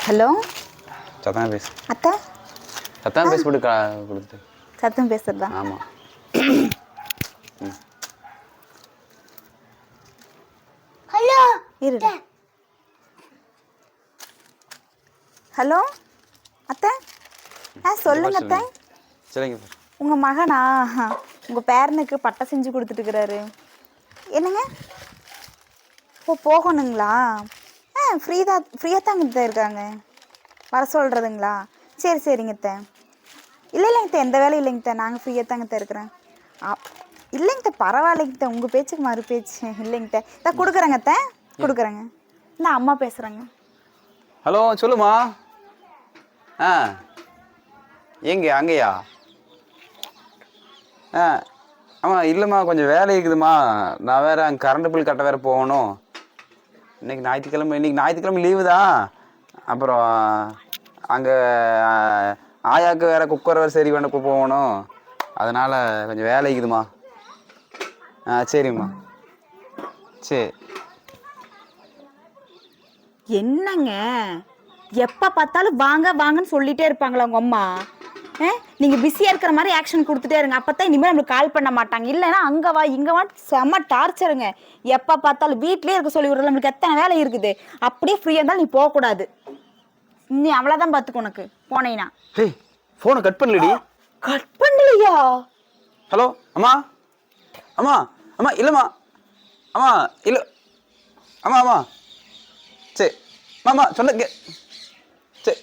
Hello சத்தம் பேசு. அத்தை சத்தம் பேசி போட்டு கொடுத்துட்டு. சத்தம் பேசுறதா? ஆமாம். ஹலோ இரு. ஹலோ அத்தை. சொல்லுங்க அத்தை. சரிங்க. உங்கள் மகனா உங்கள் பேரனுக்கு பட்டை செஞ்சு கொடுத்துட்டுருக்கிறாரு. என்னங்க? ஓ போகணுங்களா? ஃப்ரீயாக தாங்க தான் இருக்காங்க. வர சொல்கிறதுங்களா? சரி சரிங்க அத்தை. இல்லைங்க அத்தை, எந்த வேலையும் இல்லைங்க அத்தை, நாங்கள் ஃப்ரீயாக தாங்க தான் இருக்கிறேன். இல்லைங்க அத்தை, பரவாயில்லைங்க அத்தை, உங்கள் பேச்சுக்கு மறு பேச்சு இல்லைங்க அத்தை. தான் கொடுக்குறேங்க அத்தை, கொடுக்குறேங்க. இல்லை அம்மா பேசுகிறாங்க. ஹலோ சொல்லுமா. எங்கே அங்கேயா? ஆமாம் இல்லைம்மா, கொஞ்சம் வேலை இருக்குதுமா. நான் வேறு அங்கே கரண்ட் பில் கட்ட வேறு போகணும். இன்றைக்கி ஞாயிற்றுக்கிழமை லீவு தான். அப்புறம் அங்கே ஆயாவுக்கு வேறு குக்கர் வேறு சரி பண்ண போகணும். அதனால் கொஞ்சம் வேலை இருக்குதுமா. சரிம்மா. சரி. என்னங்க எப்போ பார்த்தாலும் வாங்க வாங்கன்னு சொல்லிகிட்டே இருப்பாங்களா உங்கள் அம்மா? நீங்கள் பிஸியாக இருக்கிற மாதிரி ஆக்ஷன் கொடுத்துட்டே இருங்க. அப்போ தான் இனிமேல் நம்மளுக்கு கால் பண்ண மாட்டாங்க. இல்லைன்னா அங்கே வா இங்கே வா செம்ம டார்ச்சருங்க. எப்போ பார்த்தாலும் வீட்லேயே இருக்க சொல்லி விடுறது. நம்மளுக்கு எத்தனை வேலை இருக்குது. அப்படியே ஃப்ரீயாக இருந்தாலும் நீ போகக்கூடாது. நீ அவ்வளோதான் பார்த்துக்க. உனக்கு போனீங்கன்னா ஃபோனை கட் பண்ணலடி. கட் பண்ணலையா? ஹலோ அம்மா. அம்மா அம்மா இல்லைம்மா. அம்மா இல்லை. ஆமாம் ஆமாம். சரி மாமா சொன்ன. சரி.